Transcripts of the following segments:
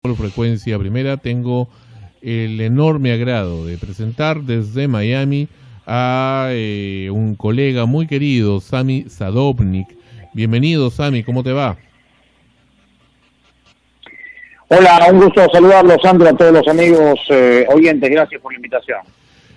Por Frecuencia Primera tengo el enorme agrado de presentar desde Miami a un colega muy querido, Sami Sadovnik. Bienvenido, Sami, ¿cómo te va? Hola, un gusto saludarlos, Sandro, a todos los amigos oyentes. Gracias por la invitación.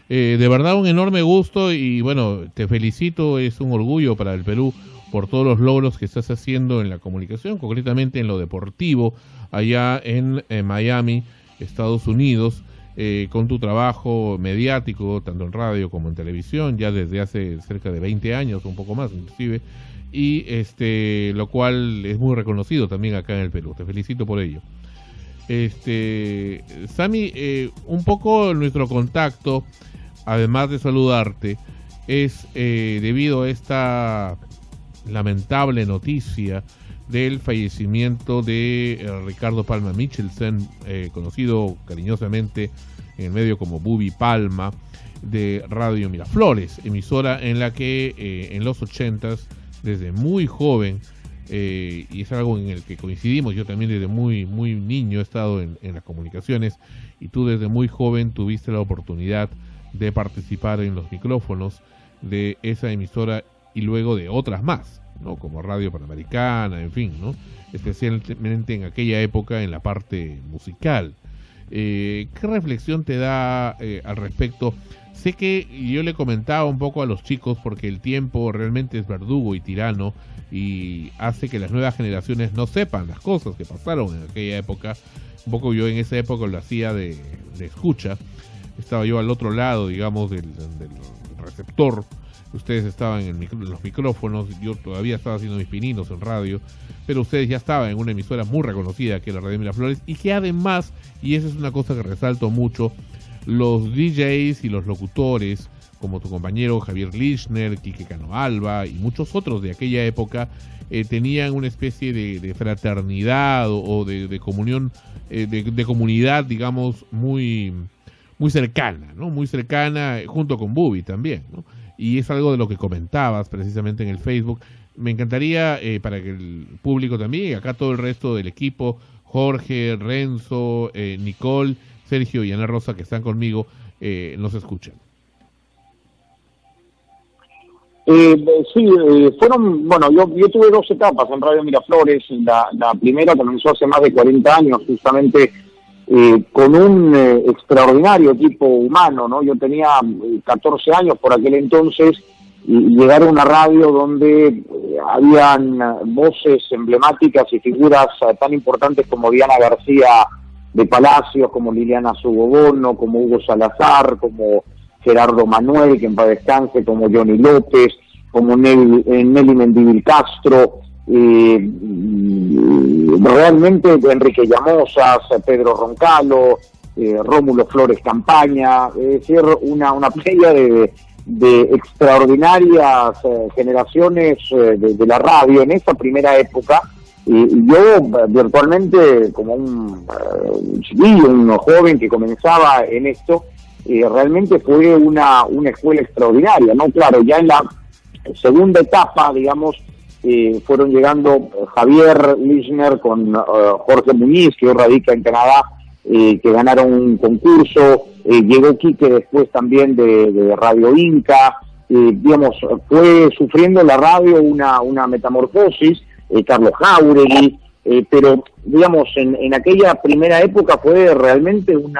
De verdad un enorme gusto y bueno, te felicito, es un orgullo para el Perú por todos los logros que estás haciendo en la comunicación, concretamente en lo deportivo, allá en Miami, Estados Unidos, con tu trabajo mediático, tanto en radio como en televisión, ya desde hace cerca de 20 años, un poco más inclusive, y lo cual es muy reconocido también acá en el Perú. Te felicito por ello. Sami, un poco nuestro contacto, además de saludarte, es debido a esta lamentable noticia del fallecimiento de Ricardo Palma Michelsen, conocido cariñosamente en el medio como Bubi Palma, de Radio Miraflores, emisora en la que en los 80s, desde muy joven, y es algo en el que coincidimos, yo también desde muy niño he estado en las comunicaciones, y tú desde muy joven tuviste la oportunidad de participar en los micrófonos de esa emisora y luego de otras más, ¿no? Como Radio Panamericana, en fin, ¿no? Especialmente en aquella época en la parte musical. ¿Qué reflexión te da al respecto? Sé que yo le comentaba un poco a los chicos porque el tiempo realmente es verdugo y tirano y hace que las nuevas generaciones no sepan las cosas que pasaron en aquella época. Un poco yo en esa época lo hacía de escucha. Estaba yo al otro lado, digamos, del receptor. Ustedes estaban en los micrófonos, yo todavía estaba haciendo mis pininos en radio, pero ustedes ya estaban en una emisora muy reconocida que es la Radio Miraflores, y que además, y esa es una cosa que resalto mucho, los DJs y los locutores, como tu compañero Javier Lichner, Quique Cano Alba y muchos otros de aquella época, tenían una especie de fraternidad o de comunión, de comunidad, digamos, muy cercana, ¿no? Muy cercana, junto con Bubi también, ¿no? Y es algo de lo que comentabas precisamente en el Facebook. Me encantaría, para que el público también, y acá todo el resto del equipo, Jorge, Renzo, Nicole, Sergio y Ana Rosa, que están conmigo, nos escuchen. Sí, fueron, bueno, yo tuve dos etapas en Radio Miraflores. La primera comenzó hace más de 40 años, justamente con un extraordinario equipo humano, ¿no? Yo tenía 14 años por aquel entonces, y llegar a una radio donde habían voces emblemáticas y figuras tan importantes como Diana García de Palacios, como Liliana Sugobono, como Hugo Salazar, como Gerardo Manuel, que en paz descanse, como Johnny López, como Nelly Mendívil Castro, realmente Enrique Llamosas, Pedro Roncalo, Rómulo Flores Campaña, es decir, una playa de extraordinarias generaciones de la radio en esa primera época. Y yo virtualmente como un chiquillo, un joven que comenzaba en esto, realmente fue una escuela extraordinaria, ¿no? Claro, ya en la segunda etapa, digamos, fueron llegando Javier Lichner con Jorge Muñiz, que hoy radica en Canadá, que ganaron un concurso, llegó Quique después también de Radio Inca, digamos, fue sufriendo la radio una metamorfosis, Carlos Jauregui, pero digamos, en aquella primera época fue realmente una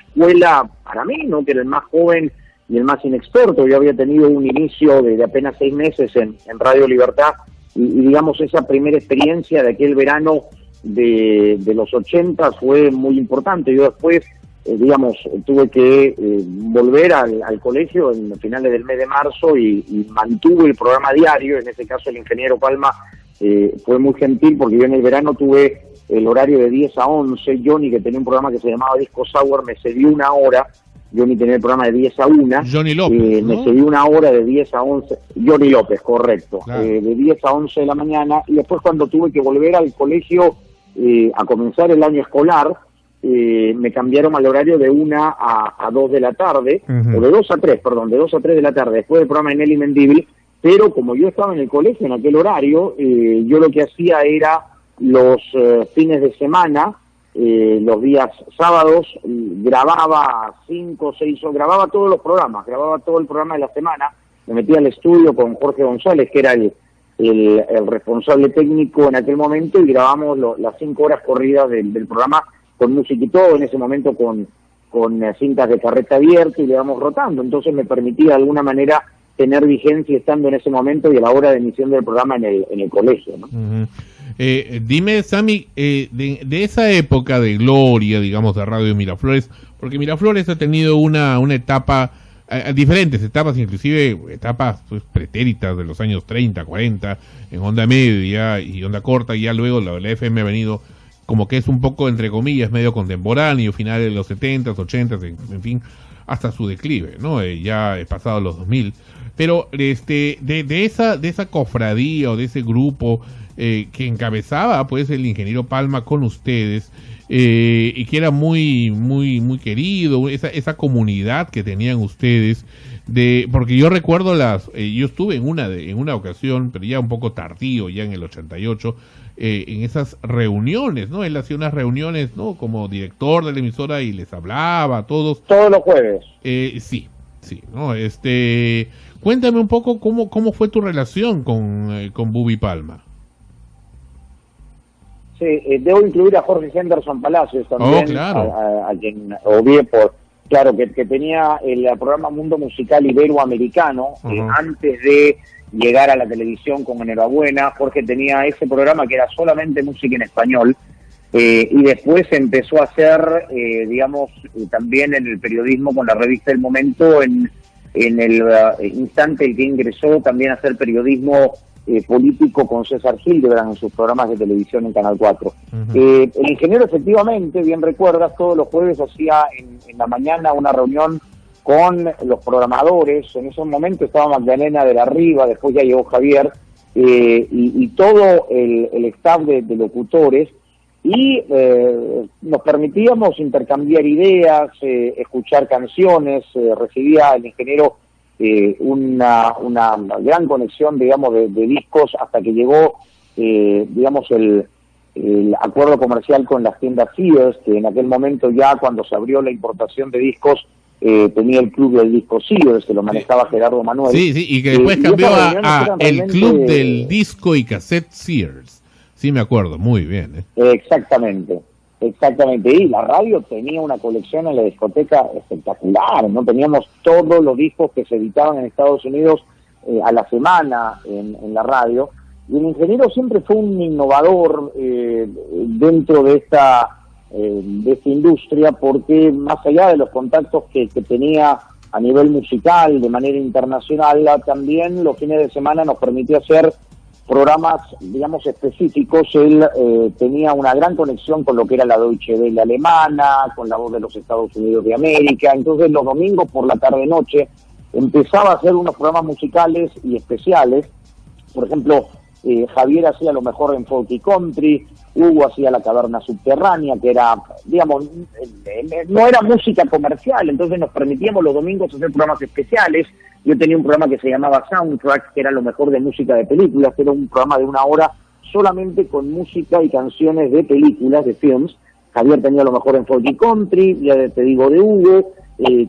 escuela para mí, ¿no? Que era el más joven y el más inexperto. Yo había tenido un inicio de apenas 6 meses en Radio Libertad, y digamos, esa primera experiencia de aquel verano de los 80 fue muy importante. Yo después, digamos, tuve que volver al colegio en finales del mes de marzo y mantuve el programa diario. En ese caso el ingeniero Palma fue muy gentil porque yo en el verano tuve el horario de 10 a 11. Johnny, que tenía un programa que se llamaba Disco Sour, me cedió una hora. Johnny tenía el programa de 10 a 1. Johnny López, ¿no? Me cedió una hora de 10 a 11. Johnny López, correcto. Claro. De 10 a 11 de la mañana. Y después, cuando tuve que volver al colegio a comenzar el año escolar, me cambiaron al horario de 1 a 2 de la tarde, o de 2 a 3, perdón, de 2 a 3 de la tarde, después del programa de Nelly Mendívil. Pero como yo estaba en el colegio en aquel horario, yo lo que hacía era los fines de semana los días sábados, grababa 5 o 6 horas, grababa todos los programas, grababa todo el programa de la semana, me metía al estudio con Jorge González, que era el responsable técnico en aquel momento, y grabamos las 5 horas corridas del programa con música y todo, en ese momento con cintas de carrete abierto, y le íbamos rotando. Entonces me permitía de alguna manera tener vigencia estando en ese momento y a la hora de emisión del programa en el colegio, ¿no? Dime, Sammy, de esa época de gloria, digamos, de Radio Miraflores, porque Miraflores ha tenido una etapa, diferentes etapas, inclusive etapas pues, pretéritas de los años 30, 40, en onda media y onda corta, y ya luego la FM ha venido como que es un poco, entre comillas, medio contemporáneo, finales de los 70s, 80s, en fin, hasta su declive, ¿no? Ya he pasado los 2000. Pero de esa cofradía o de ese grupo que encabezaba pues el ingeniero Palma con ustedes, y que era muy muy querido, esa comunidad que tenían ustedes, porque yo recuerdo yo estuve en una ocasión, pero ya un poco tardío, ya en el 88, en esas reuniones, ¿no? Él hacía unas reuniones, ¿no? Como director de la emisora, y les hablaba a todos. Todos los jueves. Sí, ¿no? Cuéntame un poco cómo fue tu relación con Bubi Palma. Sí, debo incluir a Jorge Henderson Palacios también, claro. a quien obvié claro, que tenía el programa Mundo Musical Iberoamericano, antes de llegar a la televisión con Enhorabuena. Jorge tenía ese programa que era solamente música en español, y después empezó a hacer, digamos, también en el periodismo con la revista El Momento, en el instante en que ingresó también a hacer periodismo político con César Hildebrand en sus programas de televisión en Canal 4. El ingeniero, efectivamente, bien recuerdas, todos los jueves hacía en la mañana una reunión con los programadores. En esos momentos estaba Magdalena de la Riva, después ya llegó Javier, y todo el staff de locutores, y nos permitíamos intercambiar ideas, escuchar canciones. Recibía el ingeniero una gran conexión, digamos, de discos, hasta que llegó, digamos, el acuerdo comercial con las tiendas Sears, que en aquel momento, ya cuando se abrió la importación de discos, tenía el club del disco Sears, que lo manejaba Gerardo Manuel. Sí, y que después cambió a el club del disco y cassette Sears. Sí, me acuerdo, muy bien. Exactamente. Y la radio tenía una colección en la discoteca espectacular, ¿no? Teníamos todos los discos que se editaban en Estados Unidos a la semana en la radio, y el ingeniero siempre fue un innovador dentro de esta industria, porque más allá de los contactos que tenía a nivel musical de manera internacional, también los fines de semana nos permitió hacer programas, digamos, específicos. Él tenía una gran conexión con lo que era la Deutsche Welle alemana, con la Voz de los Estados Unidos de América. Entonces los domingos por la tarde-noche empezaba a hacer unos programas musicales y especiales. Por ejemplo, Javier hacía lo mejor en folk y country, Hugo hacía La Caverna Subterránea, que era, digamos, no era música comercial, entonces nos permitíamos los domingos hacer programas especiales. Yo tenía un programa que se llamaba Soundtrack, que era lo mejor de música de películas, que era un programa de 1 hora solamente con música y canciones de películas, de films. Javier tenía lo mejor en folk y country, ya te digo de Hugo.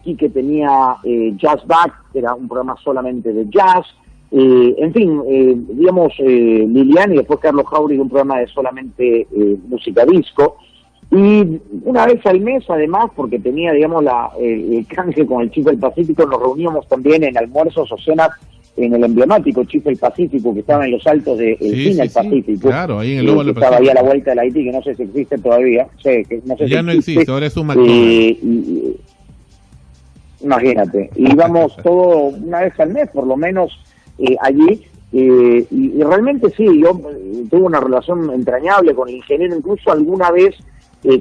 Quique tenía Jazz Back, que era un programa solamente de jazz. En fin, digamos, Lilian, y después Carlos Jauregui, un programa de solamente música disco. Y una vez al mes, además, porque tenía, digamos, el canje con el Chief del Pacífico, nos reuníamos también en almuerzos o cenas en el emblemático Chief del Pacífico, que estaba en los altos de Cine El Pacífico. Claro, ahí en el Lobo del Pacífico. Estaba ahí a la vuelta del Haití, que no sé si existe todavía. No sé ya si no existe, ahora es un McDonald's. Imagínate, íbamos todo una vez al mes, por lo menos, allí. Y realmente sí, yo tuve una relación entrañable con el ingeniero, incluso alguna vez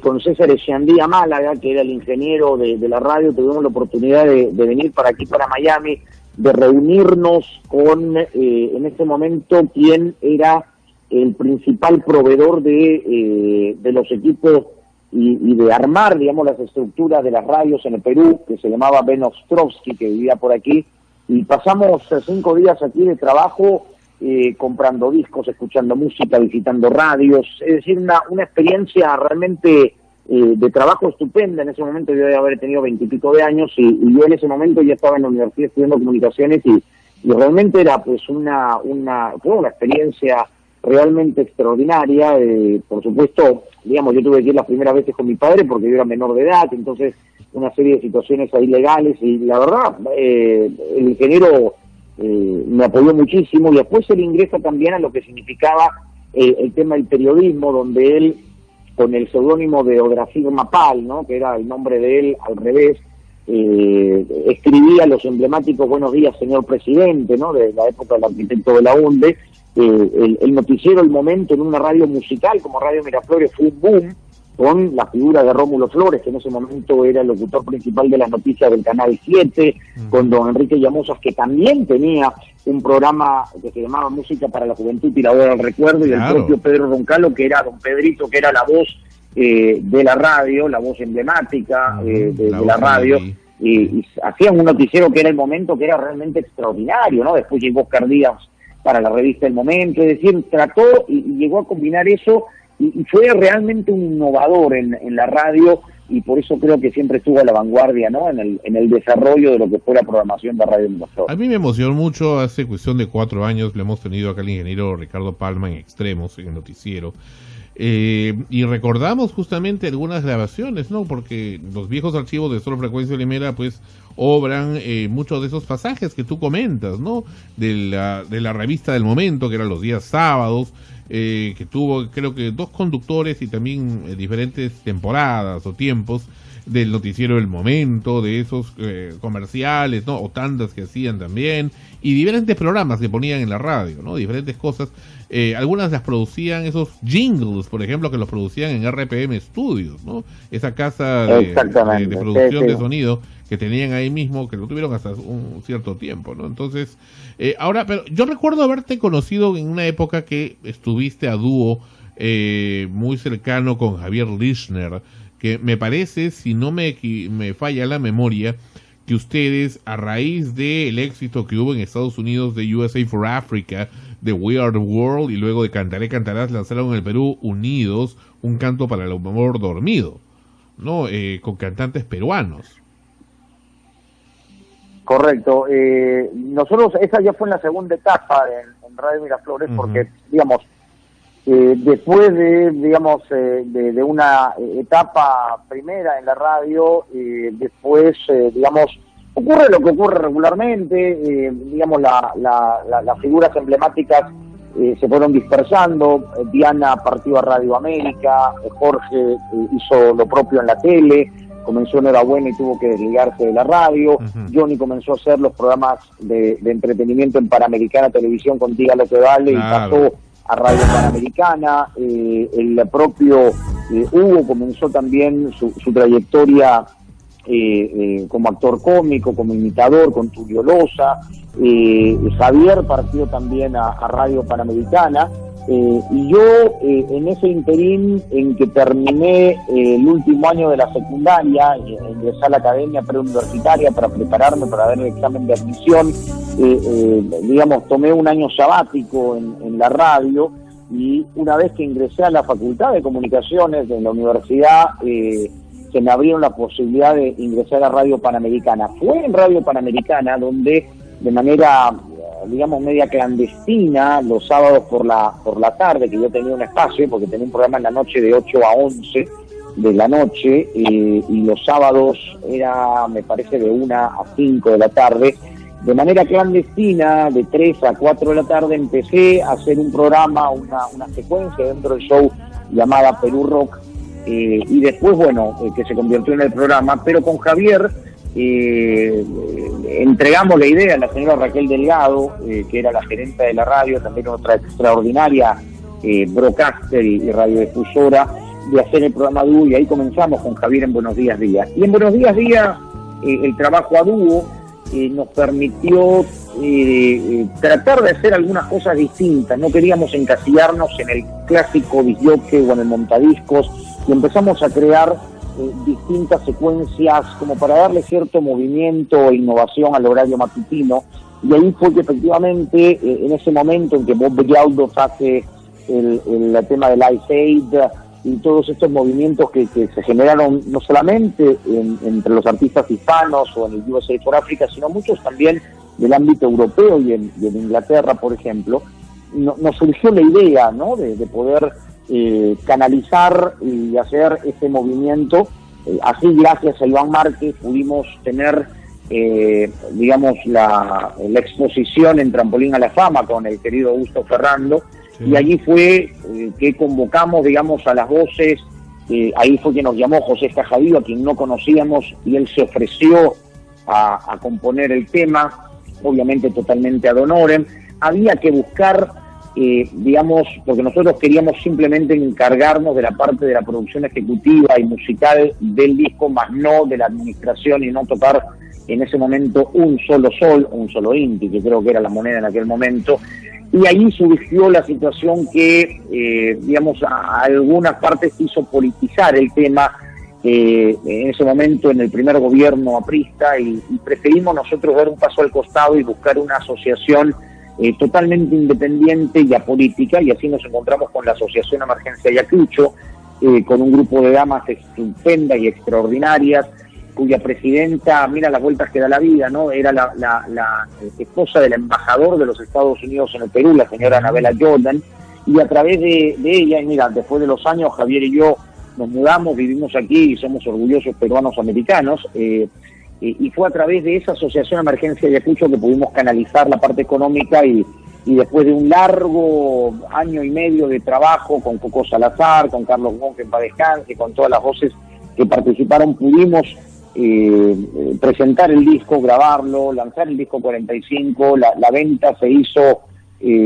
con César Echandía Málaga, que era el ingeniero de la radio. Tuvimos la oportunidad de venir para aquí, para Miami, de reunirnos con, en ese momento, quien era el principal proveedor de los equipos y de armar, digamos, las estructuras de las radios en el Perú, que se llamaba Ben Ostrovsky, que vivía por aquí. Y pasamos 5 días aquí de trabajo, comprando discos, escuchando música, visitando radios. Es decir, una experiencia realmente de trabajo estupenda. En ese momento yo debía haber tenido 20 y pico de años y yo en ese momento ya estaba en la universidad estudiando comunicaciones y realmente era pues fue una experiencia realmente extraordinaria. Por supuesto, digamos, yo tuve que ir las primeras veces con mi padre porque yo era menor de edad, entonces una serie de situaciones ahí legales y la verdad el ingeniero me apoyó muchísimo y después él ingresa también a lo que significaba el tema del periodismo, donde él, con el seudónimo de Odrafir Mapal, ¿no?, que era el nombre de él al revés, escribía los emblemáticos Buenos días, señor presidente, ¿no?, de la época del arquitecto de la UNDE. El noticiero El Momento en una radio musical como Radio Miraflores fue un boom, con la figura de Rómulo Flores, que en ese momento era el locutor principal de las noticias del Canal 7, con don Enrique Llamosas, que también tenía un programa que se llamaba Música para la Juventud Tiradora al Recuerdo, y el propio Pedro Roncallo, que era don Pedrito, que era la voz de la radio, la voz emblemática de la radio, y hacían un noticiero que era El Momento, que era realmente extraordinario, ¿no? Después llegó Oscar Díaz para la revista El Momento, es decir, trató y llegó a combinar eso, y fue realmente un innovador en la radio, y por eso creo que siempre estuvo a la vanguardia, ¿no?, en el desarrollo de lo que fue la programación de Radio Miraflores. A mí me emocionó mucho, hace cuestión de 4 años le hemos tenido acá al ingeniero Ricardo Palma en Extremos, en el noticiero, y recordamos justamente algunas grabaciones, ¿no?, porque los viejos archivos de Solo Frecuencia Limera pues obran muchos de esos pasajes que tú comentas, ¿no?, de la revista del Momento, que eran los días sábados, que tuvo creo que 2 conductores y también diferentes temporadas o tiempos del noticiero El Momento, de esos comerciales, ¿no?, o tandas que hacían también, y diferentes programas que ponían en la radio, ¿no?, diferentes cosas. Algunas las producían, esos jingles, por ejemplo, que los producían en RPM Studios, ¿no?, esa casa de producción de sonido que tenían ahí mismo, que lo tuvieron hasta un cierto tiempo, ¿no? Entonces, ahora, pero yo recuerdo haberte conocido en una época que estuviste a dúo muy cercano con Javier Lischner, que me parece, si no me falla la memoria, que ustedes, a raíz del éxito que hubo en Estados Unidos de USA for Africa, de We Are the World, y luego de Cantaré Cantarás, lanzaron en el Perú Unidos, un canto para el amor dormido, ¿no?, con cantantes peruanos. Correcto. Nosotros, esa ya fue en la segunda etapa en Radio Miraflores, porque, digamos, después de una etapa primera en la radio, después, digamos, ocurre lo que ocurre regularmente, digamos, las figuras emblemáticas se fueron dispersando. Diana partió a Radio América, Jorge hizo lo propio en la tele, comenzó Enhorabuena y tuvo que desligarse de la radio. Johnny comenzó a hacer los programas de entretenimiento en Panamericana Televisión con Diga lo que vale, y pasó a Radio Panamericana. El propio Hugo comenzó también su trayectoria como actor cómico, como imitador, con Tulio Loza. Javier partió también a Radio Panamericana. Y yo, en ese interín en que terminé el último año de la secundaria, ingresé a la academia preuniversitaria para prepararme para dar el examen de admisión, digamos, tomé un año sabático en la radio, y una vez que ingresé a la Facultad de Comunicaciones de la universidad, se me abrieron la posibilidad de ingresar a Radio Panamericana. Fue en Radio Panamericana donde, de manera, digamos, media clandestina, los sábados por la tarde, que yo tenía un espacio, porque tenía un programa en la noche de 8 a 11 de la noche, y los sábados era, me parece, de 1 a 5 de la tarde, de manera clandestina, de 3 a 4 de la tarde, empecé a hacer un programa, una secuencia dentro del show llamada Perú Rock, y después, bueno, que se convirtió en el programa, pero con Javier entregamos la idea a la señora Raquel Delgado, que era la gerente de la radio, también otra extraordinaria broadcaster y radiodifusora, de hacer el programa dúo, y ahí comenzamos con Javier en Buenos Días Día. Y en Buenos Días Día, el trabajo a dúo nos permitió tratar de hacer algunas cosas distintas. No queríamos encasillarnos en el clásico disjockey o en el montadiscos, y empezamos a crear distintas secuencias como para darle cierto movimiento e innovación al horario matutino. Y ahí fue que efectivamente, en ese momento en que Bob Geldof hace el tema del Ice Aid, y todos estos movimientos que se generaron no solamente entre los artistas hispanos o en el USA for Africa, sino muchos también del ámbito europeo y en Inglaterra, por ejemplo, nos surgió la idea, ¿no?, de poder canalizar y hacer este movimiento. Así, gracias a Iván Márquez, pudimos tener, digamos, la exposición en Trampolín a la Fama con el querido Augusto Ferrando, sí. Y allí fue que convocamos, digamos, a las voces. Ahí fue que nos llamó José Escajavío, a quien no conocíamos, y él se ofreció a componer el tema, obviamente totalmente ad honorem. Había que buscar, digamos, porque nosotros queríamos simplemente encargarnos de la parte de la producción ejecutiva y musical del disco, más no de la administración, y no tocar en ese momento un solo sol, un solo inti, que creo que era la moneda en aquel momento. Y ahí surgió la situación que, digamos, a algunas partes hizo politizar el tema en ese momento en el primer gobierno aprista, y preferimos nosotros dar un paso al costado y buscar una asociación totalmente independiente y apolítica, y así nos encontramos con la Asociación Emergencia Ayacucho, con un grupo de damas estupendas y extraordinarias, cuya presidenta, mira las vueltas que da la vida, ¿no? Era la esposa del embajador de los Estados Unidos en el Perú, la señora Anabela Jordan, y a través de ella, y mira, después de los años, Javier y yo nos mudamos, vivimos aquí y somos orgullosos peruanos americanos, y fue a través de esa Asociación Emergencia Ayacucho que pudimos canalizar la parte económica, y después de un largo año y medio de trabajo con Coco Salazar, con Carlos Monge en paz descanse, con todas las voces que participaron, pudimos presentar el disco, grabarlo, lanzar el disco 45, la venta se hizo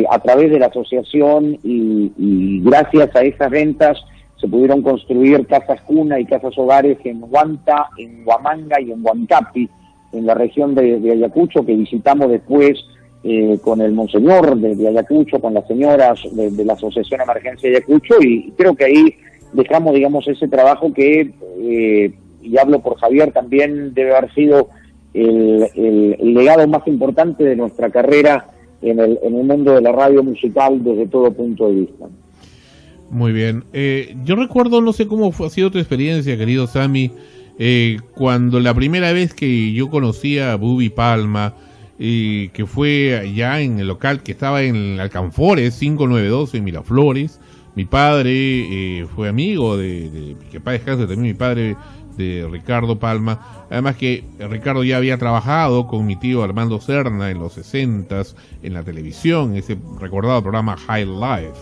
a través de la asociación, y gracias a esas ventas se pudieron construir casas cuna y casas hogares en Huanta, en Huamanga y en Huancapi, en la región de Ayacucho, que visitamos después con el monseñor de Ayacucho, con las señoras de la Asociación Emergencia Ayacucho, y creo que ahí dejamos, digamos, ese trabajo que, y hablo por Javier, también debe haber sido el legado más importante de nuestra carrera en el mundo de la radio musical desde todo punto de vista. Muy bien. Yo recuerdo, no sé cómo ha sido tu experiencia, querido Sammy, cuando la primera vez que yo conocí a Bubi Palma, que fue allá en el local que estaba en Alcanfores, 592 en Miraflores. Mi padre fue amigo de que paz descanse también mi padre, de Ricardo Palma. Además que Ricardo ya había trabajado con mi tío Armando Serna en los 60s en la televisión, ese recordado programa High Life.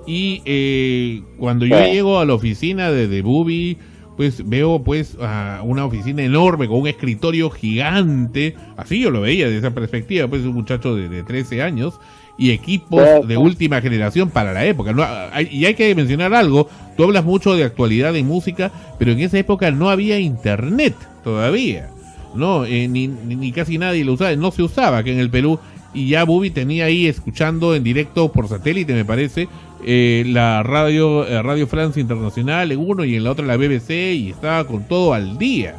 Y cuando yo llego a la oficina de Bubi, pues veo pues una oficina enorme con un escritorio gigante, así yo lo veía desde esa perspectiva, pues un muchacho de 13 años, y equipos de última generación para la época, ¿no? Y hay que mencionar algo, tú hablas mucho de actualidad en música, pero en esa época no había internet todavía, ¿no? Ni casi nadie lo usaba, no se usaba aquí en el Perú, y ya Bubi tenía ahí escuchando en directo por satélite, me parece, la Radio Francia Internacional en uno y en la otra la BBC, y estaba con todo al día,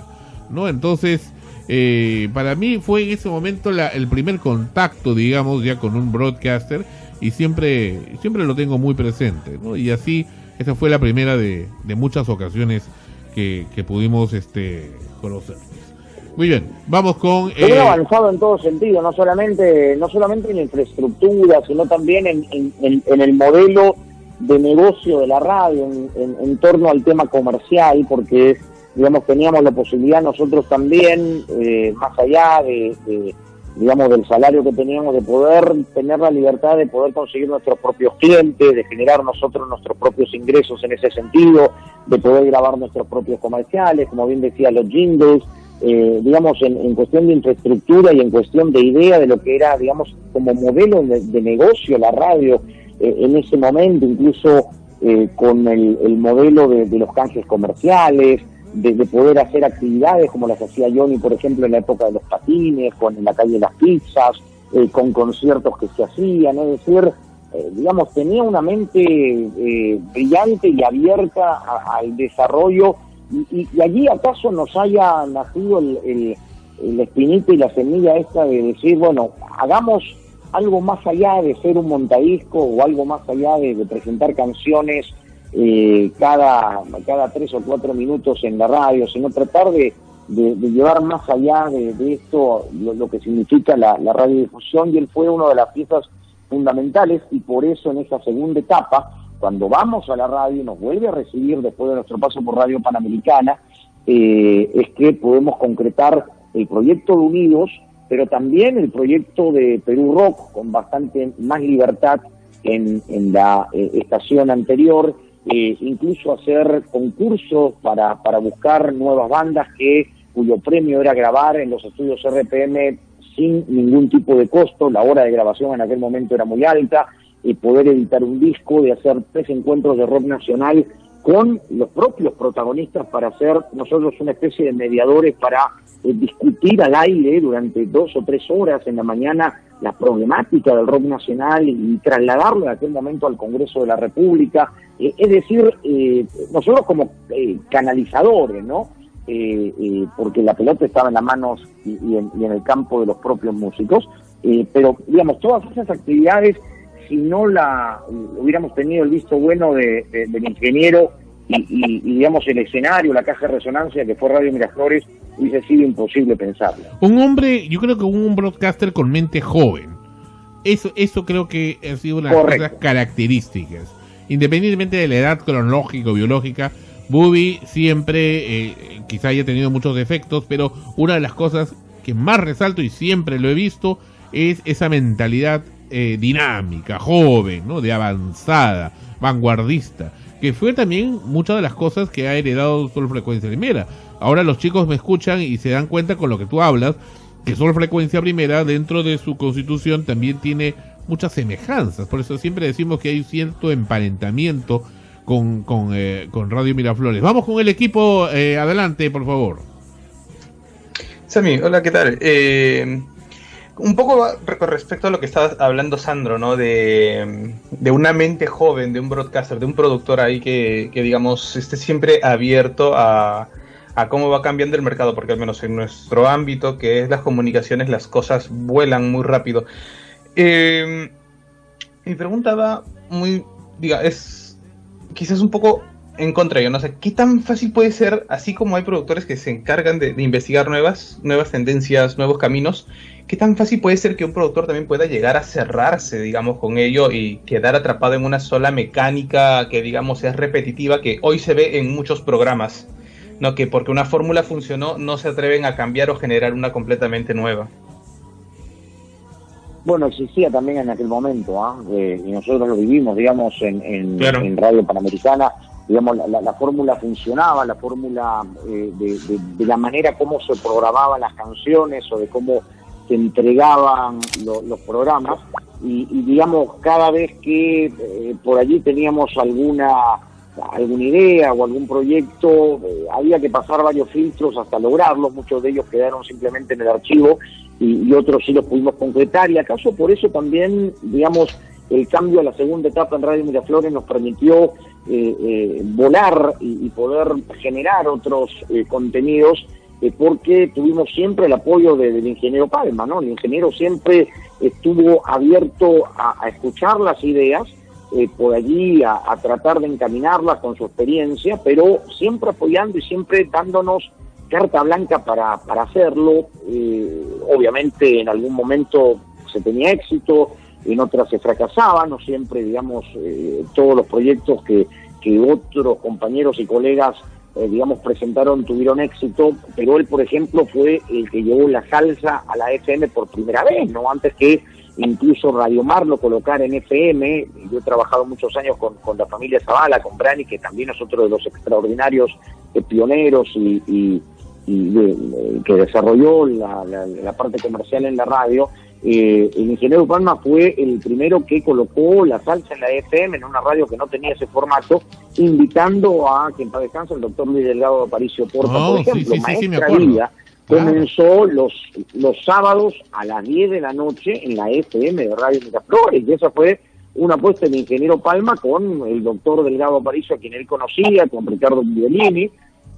¿no? Entonces para mí fue en ese momento el primer contacto, digamos, ya con un broadcaster, y siempre lo tengo muy presente, ¿no? Y así, esa fue la primera de muchas ocasiones que pudimos conocer. Muy bien, vamos con... Hemos avanzado en todo sentido, no solamente en infraestructura, sino también en el modelo de negocio de la radio, en torno al tema comercial, porque, digamos, teníamos la posibilidad nosotros también, más allá digamos, del salario que teníamos, de poder tener la libertad de poder conseguir nuestros propios clientes, de generar nosotros nuestros propios ingresos en ese sentido, de poder grabar nuestros propios comerciales, como bien decía, los jingles, digamos, en cuestión de infraestructura y en cuestión de idea de lo que era, digamos, como modelo de negocio la radio en ese momento, incluso con el modelo de los canjes comerciales, de poder hacer actividades como las hacía Johnny, por ejemplo, en la época de los patines, con en la calle de las pizzas, con conciertos que se hacían, es decir, digamos, tenía una mente brillante y abierta al desarrollo, y allí acaso nos haya nacido el espinito y la semilla esta de decir, bueno, hagamos algo más allá de ser un montadisco, o algo más allá de presentar canciones cada 3 o 4 minutos en la radio, sino tratar de llevar más allá de esto lo que significa la radiodifusión, y él fue una de las piezas fundamentales, y por eso en esa segunda etapa, cuando vamos a la radio y nos vuelve a recibir después de nuestro paso por Radio Panamericana, es que podemos concretar el proyecto de Unidos, pero también el proyecto de Perú Rock, con bastante más libertad en la estación anterior, incluso hacer concursos para buscar nuevas bandas cuyo premio era grabar en los estudios RPM sin ningún tipo de costo. La hora de grabación en aquel momento era muy alta, y poder editar un disco, de hacer 3 encuentros de rock nacional con los propios protagonistas para hacer nosotros una especie de mediadores para discutir al aire durante 2 o 3 horas en la mañana la problemática del rock nacional y trasladarlo en aquel momento al Congreso de la República. Es decir, nosotros como canalizadores, ¿no? Porque la pelota estaba en las manos y en el campo de los propios músicos, pero digamos, todas esas actividades, si no hubiéramos tenido el visto bueno del ingeniero y digamos el escenario, la caja de resonancia que fue Radio Miraflores, hubiese sido imposible pensarlo. Un hombre, yo creo que un broadcaster con mente joven. Eso creo que ha sido una de las cosas características. Independientemente de la edad cronológica o biológica, Bubi siempre, quizá haya tenido muchos defectos, pero una de las cosas que más resalto, y siempre lo he visto, es esa mentalidad dinámica, joven, ¿no? De avanzada, vanguardista, que fue también muchas de las cosas que ha heredado Sol Frecuencia Primera. Ahora los chicos me escuchan y se dan cuenta con lo que tú hablas, que Sol Frecuencia Primera, dentro de su constitución, también tiene muchas semejanzas. Por eso siempre decimos que hay cierto emparentamiento con Radio Miraflores. Vamos con el equipo, adelante, por favor. Sammy, hola, ¿qué tal? Un poco con respecto a lo que estaba hablando Sandro, ¿no? De una mente joven, de un broadcaster, de un productor ahí que digamos, esté siempre abierto a cómo va cambiando el mercado, porque al menos en nuestro ámbito, que es las comunicaciones, las cosas vuelan muy rápido. Mi pregunta va es quizás un poco en contra, yo no sé, ¿qué tan fácil puede ser, así como hay productores que se encargan de investigar nuevas tendencias, nuevos caminos, qué tan fácil puede ser que un productor también pueda llegar a cerrarse, digamos, con ello y quedar atrapado en una sola mecánica que, digamos, es repetitiva, que hoy se ve en muchos programas, ¿no? Que porque una fórmula funcionó, no se atreven a cambiar o generar una completamente nueva. Bueno, existía también en aquel momento, y nosotros lo vivimos, digamos, Claro. en Radio Panamericana. Digamos, la fórmula funcionaba, la fórmula de la manera como se programaban las canciones o de cómo se entregaban los programas, y digamos, cada vez que por allí teníamos alguna idea o algún proyecto, había que pasar varios filtros hasta lograrlos. Muchos de ellos quedaron simplemente en el archivo y otros sí los pudimos concretar, y acaso por eso también, digamos, el cambio a la segunda etapa en Radio Miraflores nos permitió volar y poder generar otros contenidos, porque tuvimos siempre el apoyo del ingeniero Palma, ¿no? El ingeniero siempre estuvo abierto a escuchar las ideas, por allí a tratar de encaminarlas con su experiencia, pero siempre apoyando y siempre dándonos carta blanca para hacerlo. Obviamente en algún momento se tenía éxito, en otras se fracasaba, no siempre, digamos, todos los proyectos que otros compañeros y colegas, digamos, presentaron tuvieron éxito, pero él, por ejemplo, fue el que llevó la salsa a la FM por primera vez, ¿no? Antes que incluso Radio Mar lo colocara en FM. Yo he trabajado muchos años con la familia Zavala, con Brani, que también es otro de los extraordinarios pioneros y que desarrolló la parte comercial en la radio. El ingeniero Palma fue el primero que colocó la salsa en la FM, en una radio que no tenía ese formato, invitando a, que en paz descanse, el doctor Luis Delgado Aparicio Porta, por ejemplo. Maestra Vida comenzó los sábados a las 10 de la noche en la FM de Radio Miraflores, y esa fue una apuesta del ingeniero Palma con el doctor Delgado Aparicio, a quien él conocía, con Ricardo Guidolini,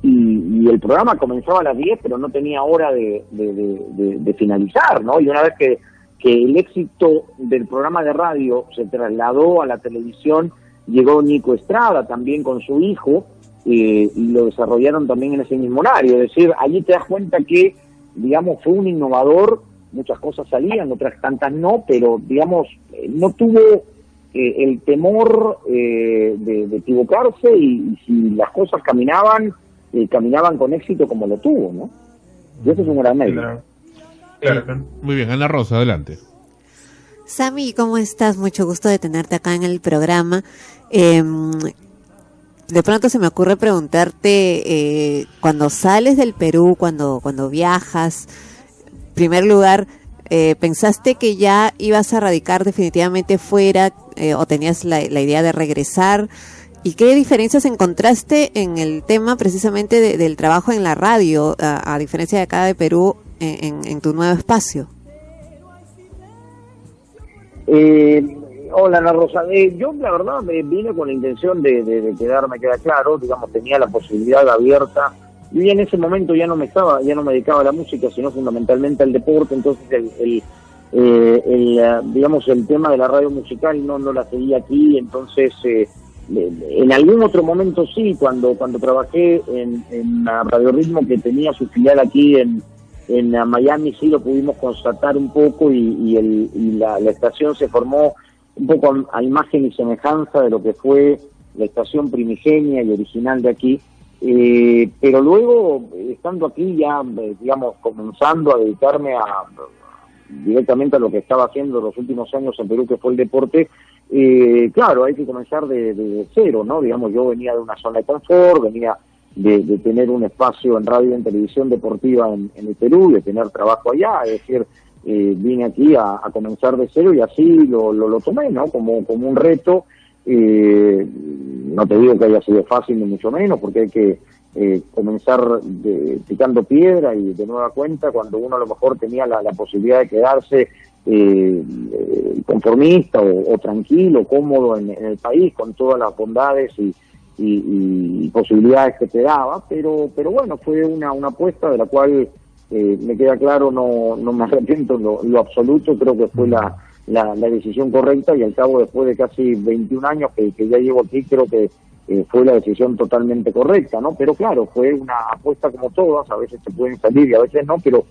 y el programa comenzaba a las 10, pero no tenía hora de finalizar, ¿no? Y una vez que el éxito del programa de radio se trasladó a la televisión, llegó Nico Estrada también con su hijo, y lo desarrollaron también en ese mismo horario. Es decir, allí te das cuenta que, digamos, fue un innovador, muchas cosas salían, otras tantas no, pero, digamos, no tuvo el temor de equivocarse, y si las cosas caminaban con éxito como lo tuvo, ¿no? Y eso es un gran mérito. Claro. Muy bien, Ana Rosa, adelante. Sammy, ¿cómo estás? Mucho gusto de tenerte acá en el programa. De pronto se me ocurre preguntarte, cuando sales del Perú, cuando viajas, en primer lugar, ¿pensaste que ya ibas a radicar definitivamente fuera o tenías la idea de regresar? ¿Y qué diferencias encontraste en el tema precisamente del trabajo en la radio, a diferencia de acá de Perú, en tu nuevo espacio? Hola, Ana Rosa. Yo, la verdad, vine con la intención de quedarme, queda claro, digamos, tenía la posibilidad abierta. Yo ya en ese momento ya no me dedicaba a la música, sino fundamentalmente al deporte. Entonces, digamos, el tema de la radio musical no la seguía aquí. Entonces, en algún otro momento sí, cuando trabajé en Radio Ritmo, que tenía su filial aquí en Miami, sí lo pudimos constatar un poco, y la estación se formó un poco a imagen y semejanza de lo que fue la estación primigenia y original de aquí, pero luego, estando aquí ya, digamos, comenzando a dedicarme directamente a lo que estaba haciendo los últimos años en Perú, que fue el deporte, claro, hay que comenzar de cero, ¿no? Digamos, yo venía de una zona de confort, venía de tener un espacio en radio y en televisión deportiva en el Perú, de tener trabajo allá, es decir, vine aquí a comenzar de cero, y así lo tomé, ¿no? Como un reto. No te digo que haya sido fácil, ni mucho menos, porque hay que comenzar picando piedra y de nueva cuenta, cuando uno a lo mejor tenía la posibilidad de quedarse conformista o tranquilo, cómodo en el país, con todas las bondades y posibilidades que te daba, pero bueno, fue una apuesta de la cual me queda claro, no me arrepiento en lo absoluto. Creo que fue la decisión correcta, y al cabo, después de casi 21 años que ya llevo aquí, creo que fue la decisión totalmente correcta, ¿no? Pero claro, fue una apuesta como todas, a veces te pueden salir y a veces no, pero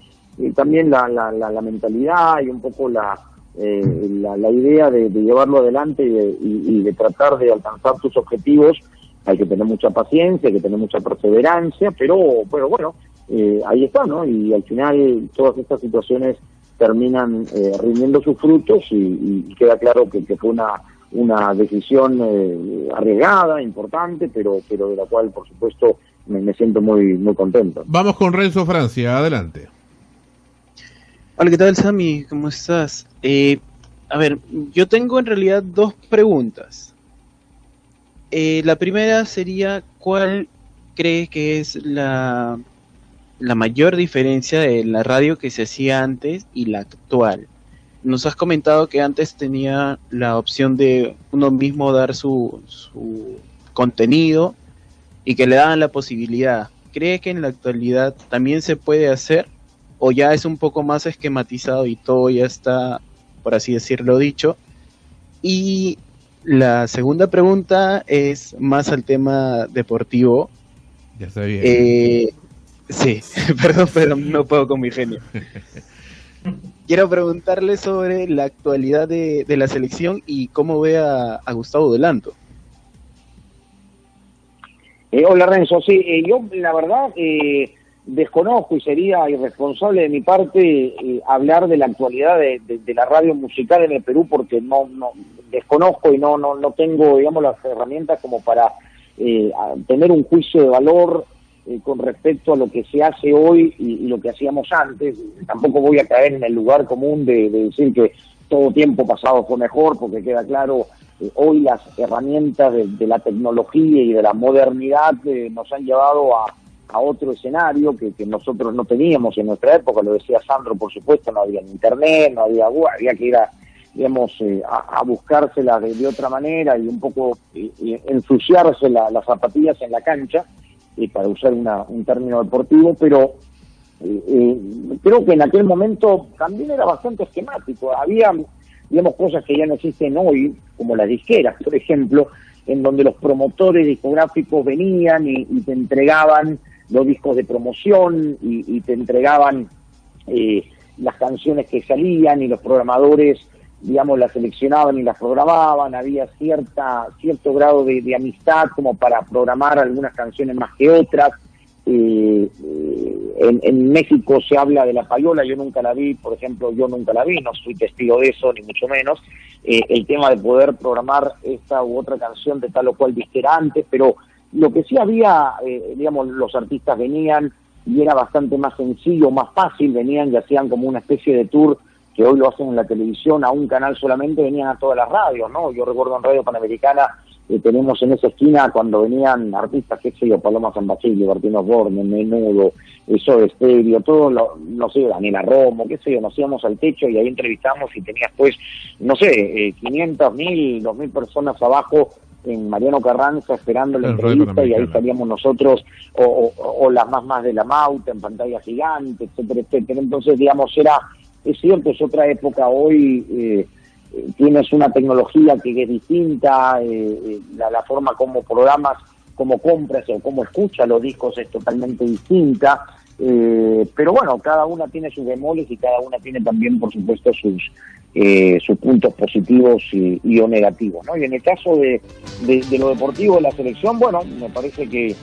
también la mentalidad y un poco la idea de llevarlo adelante y de tratar de alcanzar tus objetivos. Hay que tener mucha paciencia, hay que tener mucha perseverancia, pero bueno, ahí está, ¿no? Y al final todas estas situaciones terminan rindiendo sus frutos, y queda claro que fue una decisión arriesgada, importante, pero de la cual, por supuesto, me siento muy contento. Vamos con Renzo Francia, adelante. Hola, ¿qué tal, Sammy? ¿Cómo estás? A ver, yo tengo en realidad dos preguntas. La primera sería, ¿cuál crees que es la mayor diferencia de la radio que se hacía antes y la actual? Nos has comentado que antes tenía la opción de uno mismo dar su contenido y que le daban la posibilidad. ¿Cree que en la actualidad también se puede hacer, o ya es un poco más esquematizado y todo ya está, por así decirlo, dicho? Y la segunda pregunta es más al tema deportivo. Ya está bien. Sí, perdón, pero no puedo con mi genio. Quiero preguntarle sobre la actualidad de la selección y cómo ve a Gustavo Delanto. Hola, Renzo. Sí, yo la verdad desconozco, y sería irresponsable de mi parte hablar de la actualidad de la radio musical en el Perú, porque no desconozco y no tengo, digamos, las herramientas como para tener un juicio de valor con respecto a lo que se hace hoy y lo que hacíamos antes. Tampoco voy a caer en el lugar común de decir que todo tiempo pasado fue mejor, porque queda claro, hoy las herramientas de la tecnología y de la modernidad nos han llevado a otro escenario que nosotros no teníamos en nuestra época. Lo decía Sandro, por supuesto, no había internet, no había que ir a buscársela de otra manera, y un poco ensuciarse las zapatillas en la cancha, para usar un término deportivo, pero creo que en aquel momento también era bastante esquemático. Había, digamos, cosas que ya no existen hoy, como las disqueras, por ejemplo, en donde los promotores discográficos venían y te entregaban los discos de promoción y te entregaban las canciones que salían, y los programadores, digamos, las seleccionaban y las programaban. Había cierto grado de amistad como para programar algunas canciones más que otras. En México se habla de la payola, yo nunca la vi, por ejemplo, no soy testigo de eso, ni mucho menos. El tema de poder programar esta u otra canción de tal o cual disquera antes, pero lo que sí había, digamos, los artistas venían y era bastante más sencillo, más fácil, venían y hacían como una especie de tour, que hoy lo hacen en la televisión, a un canal solamente, venían a todas las radios, ¿no? Yo recuerdo en Radio Panamericana, tenemos en esa esquina cuando venían artistas, qué sé yo, Paloma San Basilio, Bertino Borne, Menudo, Soda Stereo, todo, no sé, Daniela Romo, qué sé yo, nos íbamos al techo y ahí entrevistamos y tenías pues, no sé, 500, 1000, 2000 personas abajo en Mariano Carranza esperando la entrevista, y ahí salíamos nosotros, o las más de la Mauta en pantalla gigante, etcétera, etcétera. Entonces, digamos, es cierto, es otra época. Hoy tienes una tecnología que es distinta, la forma como programas, como compras o como escuchas los discos es totalmente distinta, pero bueno, cada una tiene sus bemoles y cada una tiene también, por supuesto, sus puntos positivos y o negativos, ¿no? Y en el caso de lo deportivo de la selección, bueno, me parece que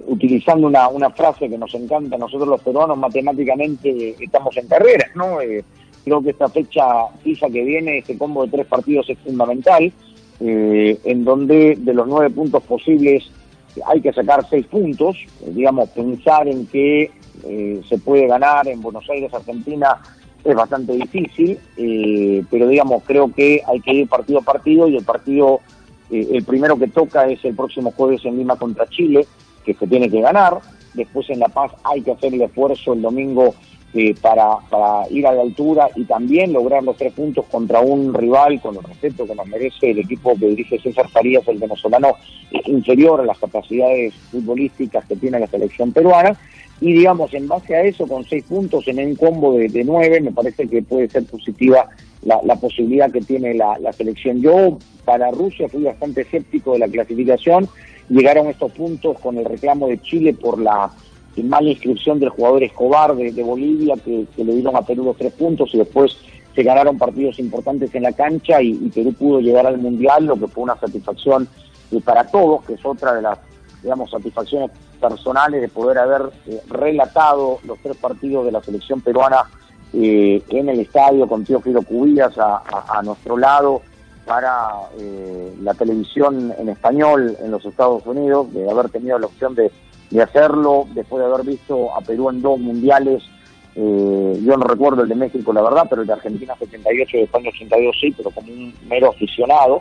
utilizando una frase que nos encanta a nosotros los peruanos, matemáticamente estamos en carrera, ¿no? Creo que esta fecha FIFA que viene, este combo de 3 partidos es fundamental, en donde de los 9 puntos posibles hay que sacar 6 puntos, digamos, pensar en que se puede ganar en Buenos Aires, Argentina, es bastante difícil, pero digamos, creo que hay que ir partido a partido, y el primero que toca es el próximo jueves en Lima contra Chile, que se tiene que ganar. Después en La Paz hay que hacer el esfuerzo el domingo para ir a la altura y también lograr los 3 puntos contra un rival, con el respeto que nos merece el equipo que dirige César Farías, el venezolano, inferior a las capacidades futbolísticas que tiene la selección peruana. Y digamos, en base a eso, con 6 puntos en un combo de 9, me parece que puede ser positiva la posibilidad que tiene la selección. Yo, para Rusia, fui bastante escéptico de la clasificación. Llegaron estos puntos con el reclamo de Chile por la mala inscripción del jugador Escobar de Bolivia, que le dieron a Perú los 3 puntos, y después se ganaron partidos importantes en la cancha y Perú pudo llegar al Mundial, lo que fue una satisfacción para todos, que es otra de las, digamos, satisfacciones personales de poder haber relatado los 3 partidos de la selección peruana en el estadio con Teófilo Cubillas a nuestro lado para la televisión en español en los Estados Unidos, de haber tenido la opción de hacerlo después de haber visto a Perú en 2 mundiales. Yo no recuerdo el de México, la verdad, pero el de Argentina 78 y de España 82 sí, pero como un mero aficionado,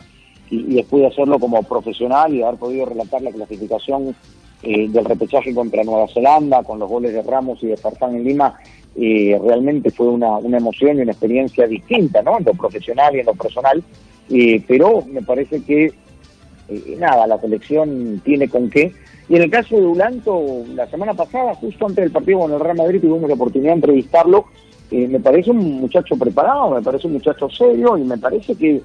y después de hacerlo como profesional y haber podido relatar la clasificación del repechaje contra Nueva Zelanda, con los goles de Ramos y de Farfán en Lima, realmente fue una emoción y una experiencia distinta, ¿no? En lo profesional y en lo personal, pero me parece que la selección tiene con qué. Y en el caso de Dulanto, la semana pasada, justo antes del partido con el Real Madrid, tuvimos la oportunidad de entrevistarlo. Me parece un muchacho preparado, me parece un muchacho serio, y me parece que,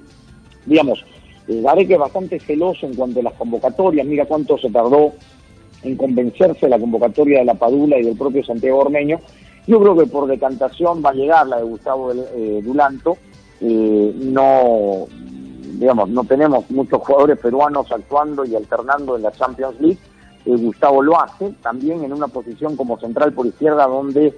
digamos, Gareca es bastante celoso en cuanto a las convocatorias. Mira cuánto se tardó en convencerse de la convocatoria de la Padula y del propio Santiago Ormeño. Yo creo que por decantación va a llegar la de Gustavo Dulanto. No tenemos muchos jugadores peruanos actuando y alternando en la Champions League. Gustavo lo hace también en una posición como central por izquierda, donde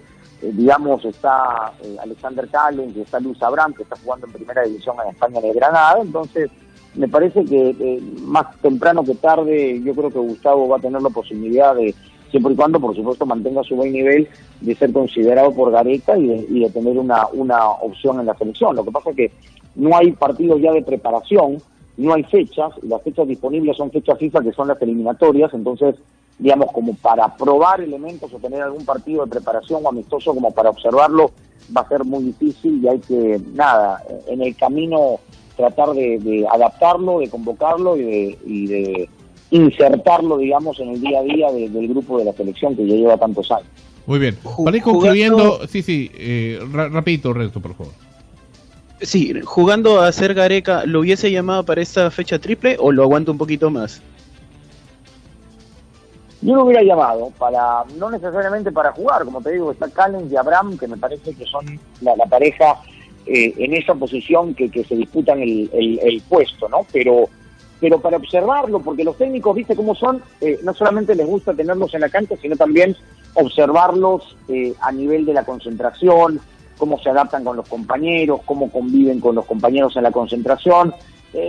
está Alexander Callens, está Luis Abraham, que está jugando en primera división en España, en el Granada. Entonces me parece que más temprano que tarde, yo creo que Gustavo va a tener la posibilidad de, siempre y cuando por supuesto mantenga su buen nivel, de ser considerado por Gareca y de tener una opción en la selección. Lo que pasa es que no hay partidos ya de preparación, no hay fechas, y las fechas disponibles son fechas FIFA, que son las eliminatorias. Entonces, digamos, como para probar elementos o tener algún partido de preparación o amistoso como para observarlo, va a ser muy difícil, y hay que, en el camino tratar de adaptarlo, de convocarlo y de insertarlo, digamos, en el día a día del grupo de la selección que ya lleva tantos años. Muy bien. Para ir concluyendo, rapidito, Resto, por favor. Sí, jugando a ser Gareca, ¿lo hubiese llamado para esta fecha triple o lo aguanta un poquito más? Yo lo hubiera llamado, para no necesariamente para jugar, como te digo, está Callens y Abraham, que me parece que son la pareja en esa posición que se disputan el puesto, ¿no? Pero para observarlo, porque los técnicos, viste cómo son, no solamente les gusta tenerlos en la cancha, sino también observarlos a nivel de la concentración, cómo se adaptan con los compañeros, cómo conviven con los compañeros en la concentración.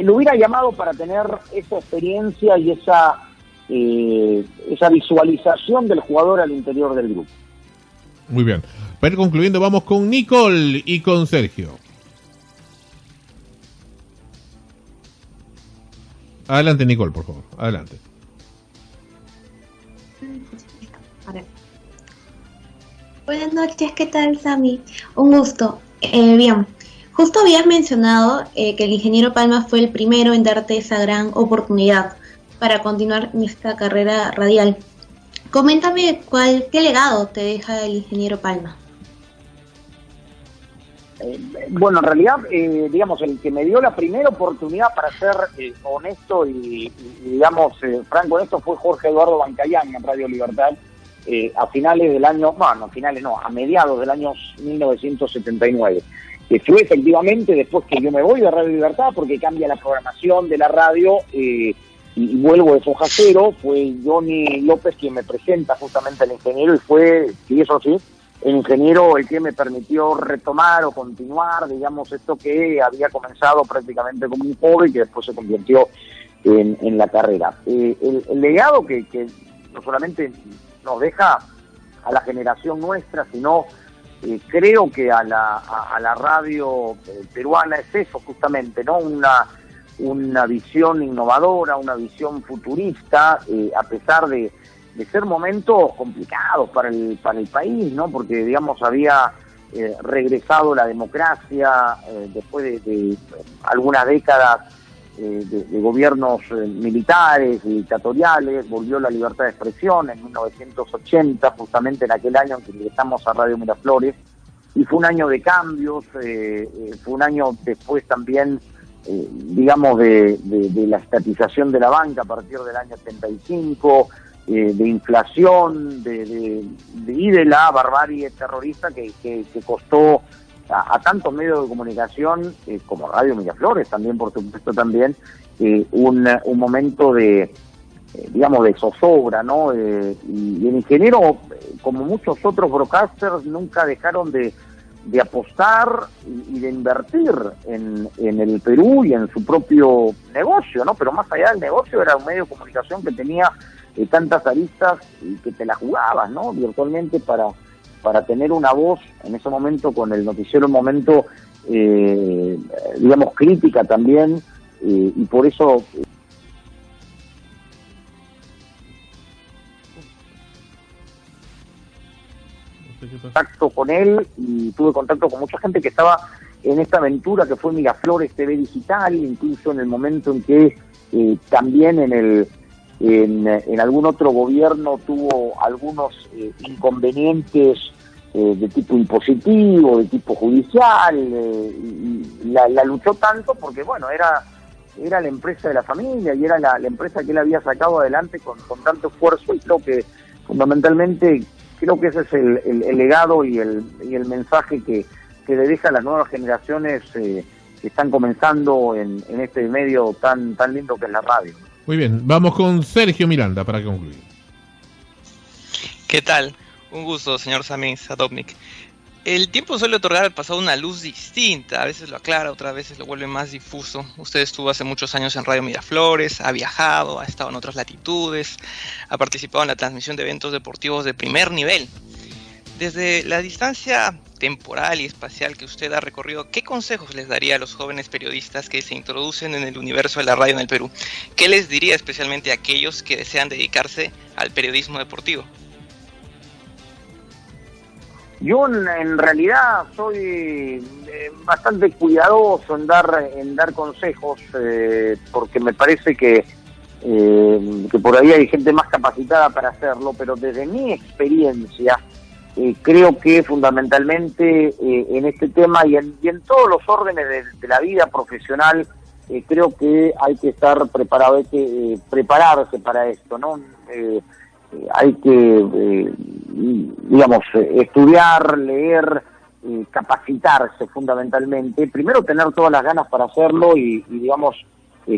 Lo hubiera llamado para tener esa experiencia y esa visualización del jugador al interior del grupo. Muy bien. Para ir concluyendo, vamos con Nicole y con Sergio. Adelante, Nicole, por favor. Adelante. Buenas noches, ¿qué tal, Sammy? Un gusto. Bien, justo habías mencionado que el ingeniero Palma fue el primero en darte esa gran oportunidad para continuar en esta carrera radial. Coméntame qué legado te deja el ingeniero Palma. Bueno, en realidad, digamos, el que me dio la primera oportunidad, para ser honesto y digamos, franco en esto, fue Jorge Eduardo Bancayán en Radio Libertad, a finales del año, bueno, a mediados del año 1979. Que fue efectivamente después que yo me voy de Radio Libertad, porque cambia la programación de la radio, y vuelvo de Foja Cero. Fue Johnny López quien me presenta justamente al ingeniero, y fue, sí, eso sí, el ingeniero el que me permitió retomar o continuar, digamos, esto que había comenzado prácticamente como un hobby, que después se convirtió en la carrera. El legado que no solamente nos deja a la generación nuestra, sino creo que a la radio peruana es eso justamente, ¿no? Una visión innovadora, una visión futurista, a pesar de ser momentos complicados para el país, ¿no? Porque, digamos, había regresado la democracia después de algunas décadas de gobiernos militares y dictatoriales. Volvió la libertad de expresión en 1980, justamente en aquel año en que ingresamos a Radio Miraflores, y fue un año de cambios, fue un año después también, digamos, de la estatización de la banca a partir del año 75, de inflación, y de la barbarie terrorista que costó a tantos medios de comunicación como Radio Miraflores también, por supuesto, también un momento de digamos, de zozobra, ¿no? Y el ingeniero, como muchos otros broadcasters, nunca dejaron de apostar y de invertir en el Perú y en su propio negocio, ¿no? Pero más allá del negocio, era un medio de comunicación que tenía tantas aristas y que te la jugabas, ¿no? Virtualmente para tener una voz en ese momento, con el noticiero, un momento, digamos, crítica también, y por eso... contacto con él, y tuve contacto con mucha gente que estaba en esta aventura que fue Miraflores TV Digital, incluso en el momento en que también en algún otro gobierno tuvo algunos inconvenientes de tipo impositivo, de tipo judicial, y la luchó tanto porque, bueno, era la empresa de la familia y era la empresa que él había sacado adelante con tanto esfuerzo, y creo que fundamentalmente ese es el legado y el mensaje que le deja a las nuevas generaciones que están comenzando en este medio tan lindo que es la radio. Muy bien, vamos con Sergio Miranda para concluir. ¿Qué tal? Un gusto, señor Sami Sadovnik. El tiempo suele otorgar al pasado una luz distinta, a veces lo aclara, otras veces lo vuelve más difuso. Usted estuvo hace muchos años en Radio Miraflores, ha viajado, ha estado en otras latitudes, ha participado en la transmisión de eventos deportivos de primer nivel. Desde la distancia temporal y espacial que usted ha recorrido, ¿qué consejos les daría a los jóvenes periodistas que se introducen en el universo de la radio en el Perú? ¿Qué les diría especialmente a aquellos que desean dedicarse al periodismo deportivo? Yo en realidad soy bastante cuidadoso en dar consejos, porque me parece que por ahí hay gente más capacitada para hacerlo, pero desde mi experiencia, creo que fundamentalmente en este tema y en todos los órdenes de la vida profesional, creo que hay que estar preparado, hay que prepararse para esto, ¿no? Hay que, estudiar, leer, capacitarse fundamentalmente. Primero tener todas las ganas para hacerlo y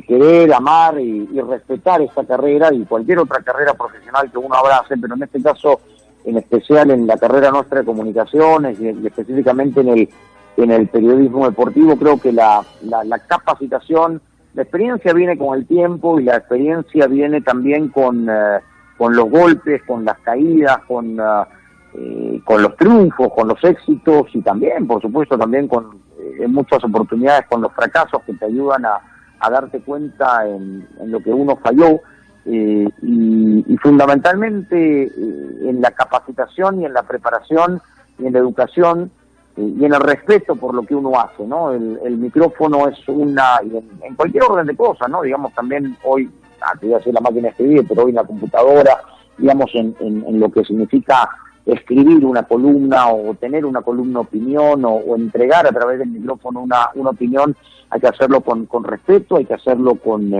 querer, amar y respetar esa carrera y cualquier otra carrera profesional que uno abrace, pero en este caso, en especial en la carrera nuestra de comunicaciones y específicamente en el periodismo deportivo, creo que la capacitación, la experiencia viene con el tiempo y la experiencia viene también con los golpes, con las caídas, con los triunfos, con los éxitos y también, por supuesto, también en muchas oportunidades con los fracasos que te ayudan a darte cuenta en lo que uno falló. Y fundamentalmente en la capacitación y en la preparación y en la educación y en el respeto por lo que uno hace, ¿no? El micrófono es en cualquier orden de cosas, ¿no? Digamos también hoy, te voy a decir la máquina de escribir, pero hoy la computadora, digamos en lo que significa escribir una columna o tener una columna opinión o entregar a través del micrófono una opinión, hay que hacerlo con respeto, hay que hacerlo con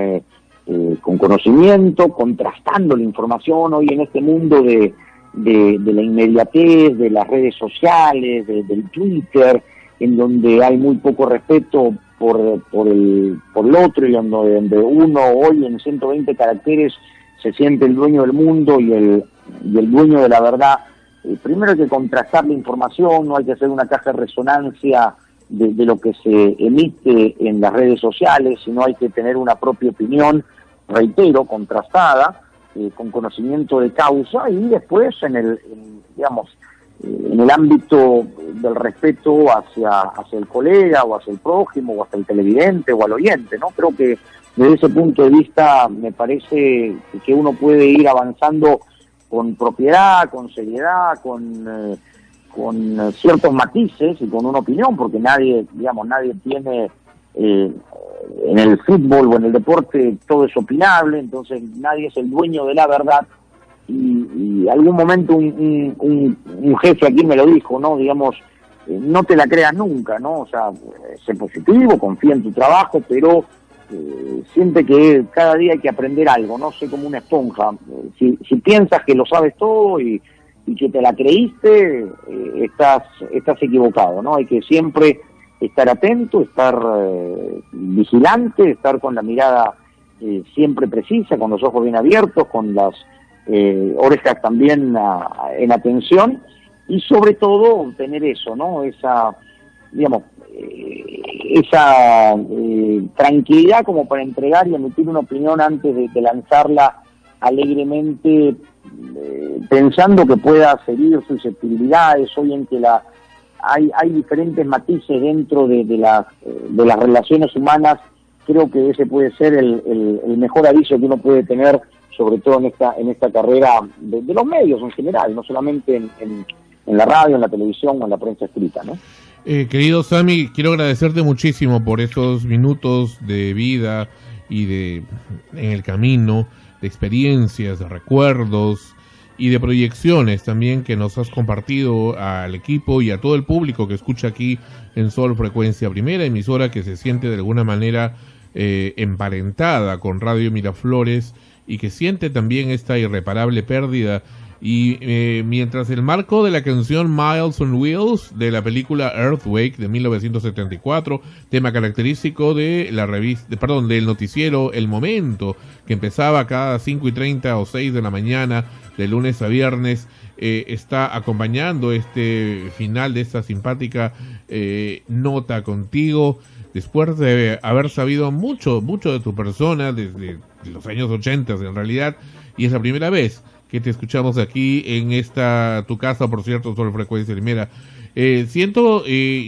conocimiento, contrastando la información. Hoy en este mundo de la inmediatez, de las redes sociales, del Twitter, en donde hay muy poco respeto por el otro y donde uno hoy en 120 caracteres se siente el dueño del mundo y el dueño de la verdad. Primero hay que contrastar la información, no hay que hacer una caja de resonancia de lo que se emite en las redes sociales, sino hay que tener una propia opinión, reitero, contrastada, con conocimiento de causa, y después en el ámbito del respeto hacia el colega o hacia el prójimo o hacia el televidente o al oyente, ¿no? Creo que desde ese punto de vista me parece que uno puede ir avanzando con propiedad, con seriedad, con ciertos matices y con una opinión, porque nadie tiene en el fútbol o en el deporte todo es opinable, entonces nadie es el dueño de la verdad. Y algún momento un jefe aquí me lo dijo, ¿no? No te la creas nunca, ¿no? O sea, sé positivo, confía en tu trabajo, pero siente que cada día hay que aprender algo, ¿no? Sé como una esponja. Si piensas que lo sabes todo y que te la creíste, estás equivocado, ¿no? Hay que siempre estar atento, estar vigilante, estar con la mirada siempre precisa, con los ojos bien abiertos, con las orejas también en atención, y sobre todo tener eso, ¿no? Esa tranquilidad como para entregar y emitir una opinión antes de lanzarla alegremente, pensando que pueda seguir susceptibilidades. Hoy en que hay diferentes matices dentro de las relaciones humanas, creo que ese puede ser el mejor aviso que uno puede tener, sobre todo en esta carrera de los medios en general, no solamente en la radio, en la televisión o en la prensa escrita, ¿no? Querido Sammy, quiero agradecerte muchísimo por estos minutos de vida y en el camino, de experiencias, de recuerdos y de proyecciones también que nos has compartido al equipo y a todo el público que escucha aquí en Sol Frecuencia Primera, emisora que se siente de alguna manera emparentada con Radio Miraflores y que siente también esta irreparable pérdida. Y mientras el marco de la canción Miles on Wheels de la película Earthquake de 1974, tema característico de la revista, del noticiero El Momento, que empezaba cada 5:30 o 6 de la mañana de lunes a viernes, está acompañando este final de esta simpática nota contigo, después de haber sabido mucho de tu persona desde los años 80 en realidad, y es la primera vez que te escuchamos aquí en tu casa, por cierto, Sol Frecuencia Primera. Siento,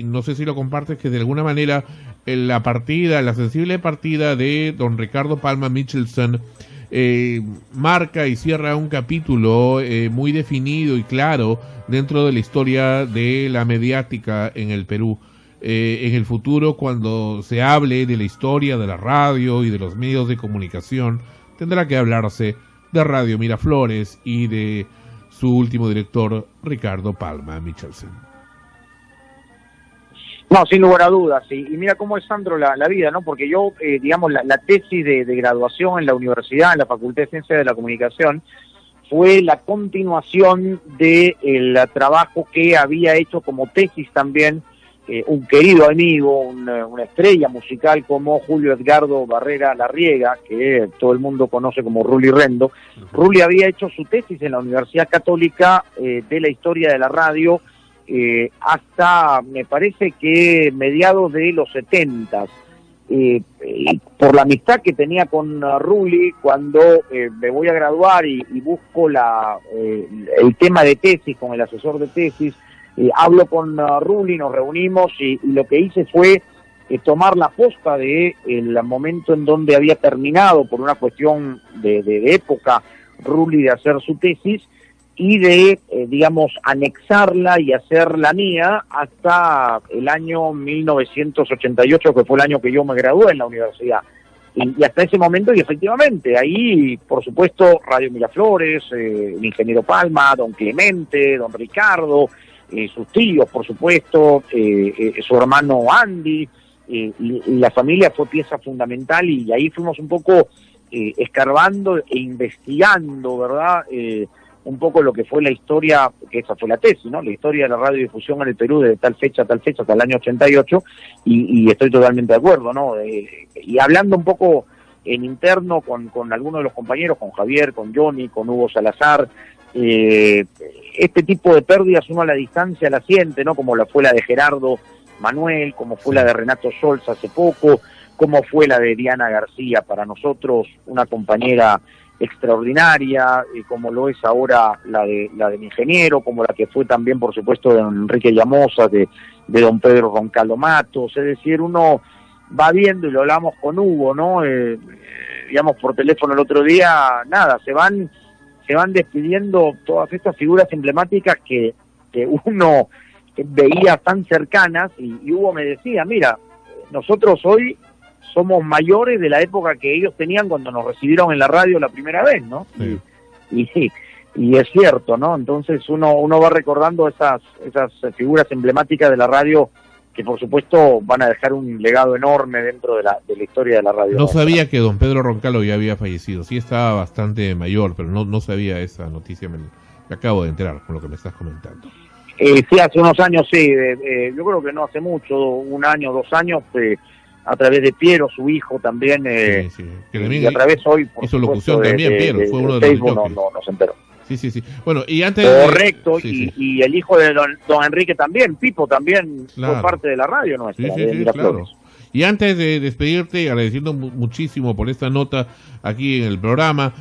no sé si lo compartes, que de alguna manera la sensible partida de don Ricardo Palma Michelson marca y cierra un capítulo muy definido y claro dentro de la historia de la mediática en el Perú. En el futuro, cuando se hable de la historia de la radio y de los medios de comunicación, tendrá que hablarse de Radio Miraflores y de su último director, Ricardo Palma Michelsen. No, sin lugar a dudas, y mira cómo es, Sandro, la vida, ¿no? Porque yo, digamos, la tesis de graduación en la universidad, en la Facultad de Ciencias de la Comunicación, fue la continuación del trabajo que había hecho como tesis también un querido amigo, una estrella musical como Julio Edgardo Barrera Larriega, que todo el mundo conoce como Ruli Rendo. Ruli había hecho su tesis en la Universidad Católica de la historia de la radio hasta, me parece que mediados de los 70s. Por la amistad que tenía con Ruli, cuando me voy a graduar y busco el tema de tesis con el asesor de tesis, hablo con Ruli, nos reunimos y lo que hice fue tomar la posta de el momento en donde había terminado, por una cuestión de época, Ruli, de hacer su tesis, y de, digamos, anexarla y hacer la mía hasta el año 1988, que fue el año que yo me gradué en la universidad. Y hasta ese momento, y efectivamente, ahí, por supuesto, Radio Miraflores, el ingeniero Palma, don Clemente, don Ricardo, sus tíos, por supuesto, su hermano Andy, y la familia fue pieza fundamental, y ahí fuimos un poco escarbando e investigando, ¿verdad?, un poco lo que fue la historia, que esa fue la tesis, ¿no? La historia de la radiodifusión en el Perú de tal fecha hasta el año 88, y estoy totalmente de acuerdo, ¿no? Y hablando un poco en interno con algunos de los compañeros, con Javier, con Johnny, con Hugo Salazar, este tipo de pérdidas uno a la distancia la siente, ¿no? Como fue la de Gerardo Manuel, como fue la de Renato Scholz hace poco, como fue la de Diana García, para nosotros una compañera extraordinaria, como lo es ahora la del ingeniero, como la que fue también, por supuesto, de don Enrique Llamosa, de don Pedro Roncaldo Matos. Es decir, uno va viendo, y lo hablamos con Hugo, ¿no? Digamos, por teléfono el otro día, nada, se van despidiendo todas estas figuras emblemáticas que uno veía tan cercanas, y Hugo me decía, mira, nosotros hoy somos mayores de la época que ellos tenían cuando nos recibieron en la radio la primera vez, ¿no? Sí. Y es cierto, ¿no? Entonces uno va recordando esas figuras emblemáticas de la radio, que por supuesto van a dejar un legado enorme dentro de la historia de la radio. No sabía que don Pedro Roncallo ya había fallecido. Sí, estaba bastante mayor, pero no sabía esa noticia. Me acabo de enterar con lo que me estás comentando. Sí, hace unos años, sí. Yo creo que no hace mucho, 1 año, 2 años, a través de Piero, su hijo también, sí. Que y a través hoy, por hizo locución también, Piero, fue uno de Facebook, los no se enteró. Sí. Bueno, y antes correcto, y el hijo de don Enrique también, Pipo, también claro, fue parte de la radio nuestra. Sí, claro. Y antes de despedirte, agradeciendo muchísimo por esta nota aquí en el programa,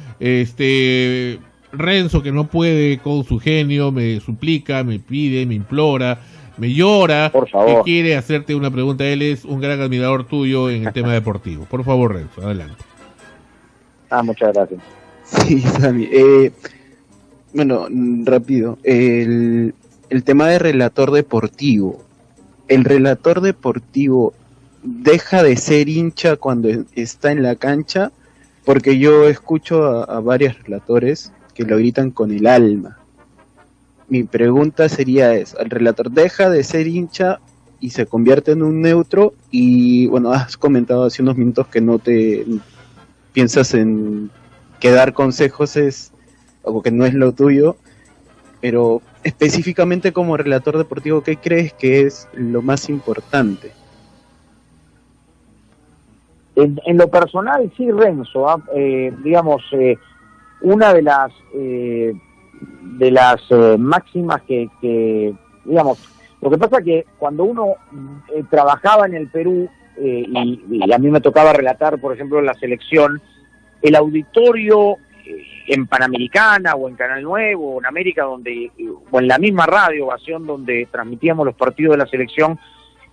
Renzo, que no puede con su genio, me suplica, me pide, me implora, me llora, por favor, que quiere hacerte una pregunta. Él es un gran admirador tuyo en el tema deportivo. Por favor, Renzo, adelante. Muchas gracias. Sí, Sammy. Bueno, rápido. El tema de relator deportivo. ¿El relator deportivo deja de ser hincha cuando está en la cancha? Porque yo escucho a varios relatores que lo gritan con el alma. Mi pregunta sería ¿el relator deja de ser hincha y se convierte en un neutro? Y bueno, has comentado hace unos minutos que no te piensas en que dar consejos es algo que no es lo tuyo, pero específicamente como relator deportivo, ¿qué crees que es lo más importante? En lo personal, sí, Renzo, digamos, una de las máximas que digamos, lo que pasa que cuando uno trabajaba en el Perú, y a mí me tocaba relatar, por ejemplo, en la selección, el auditorio en Panamericana o en Canal Nuevo o en América, o en la misma radio Ovación donde transmitíamos los partidos de la selección,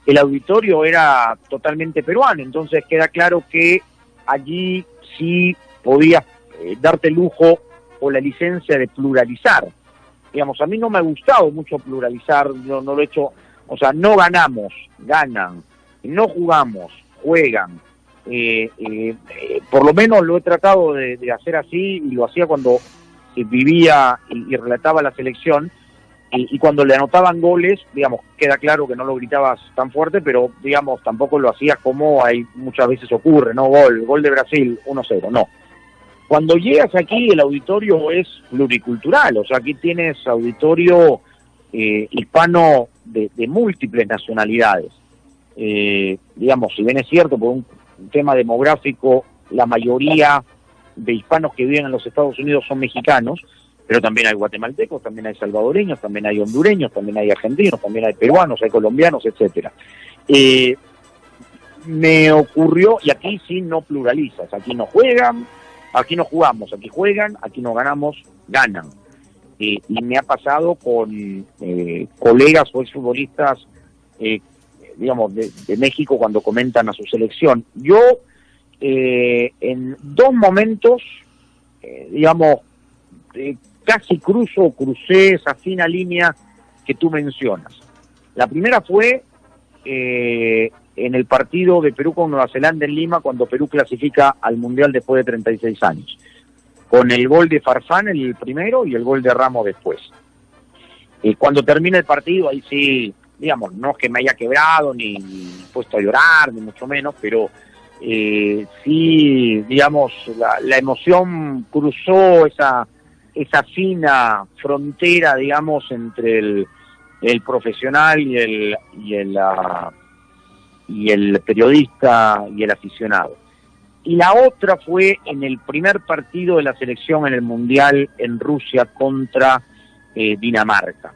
el auditorio era totalmente peruano. Entonces queda claro que allí sí podías darte el lujo o la licencia de pluralizar. Digamos, a mí no me ha gustado mucho pluralizar, no lo he hecho, o sea, no ganamos, ganan, no jugamos, juegan. Por lo menos lo he tratado de hacer así, y lo hacía cuando vivía y relataba la selección, y cuando le anotaban goles, digamos, queda claro que no lo gritabas tan fuerte, pero digamos, tampoco lo hacías como hay muchas veces ocurre, ¿no? Gol de Brasil, 1-0, no. Cuando llegas aquí, el auditorio es pluricultural, o sea, aquí tienes auditorio hispano de múltiples nacionalidades. Digamos, si bien es cierto, por un tema demográfico, la mayoría de hispanos que viven en los Estados Unidos son mexicanos, pero también hay guatemaltecos, también hay salvadoreños, también hay hondureños, también hay argentinos, también hay peruanos, hay colombianos, etcétera. Me ocurrió, y aquí sí no pluralizas, aquí no juegan, aquí no jugamos, aquí juegan, aquí no ganamos, ganan. Y me ha pasado con colegas o exfutbolistas, digamos, de México cuando comentan a su selección. Yo, en dos momentos, digamos, casi crucé esa fina línea que tú mencionas. La primera fue en el partido de Perú con Nueva Zelanda en Lima, cuando Perú clasifica al Mundial después de 36 años, con el gol de Farfán el primero y el gol de Ramos después. Cuando termina el partido, ahí sí, digamos, no es que me haya quebrado ni puesto a llorar, ni mucho menos, pero sí, digamos, la emoción cruzó esa fina frontera, digamos, entre el profesional y el periodista y el aficionado. Y la otra fue en el primer partido de la selección en el Mundial en Rusia contra Dinamarca,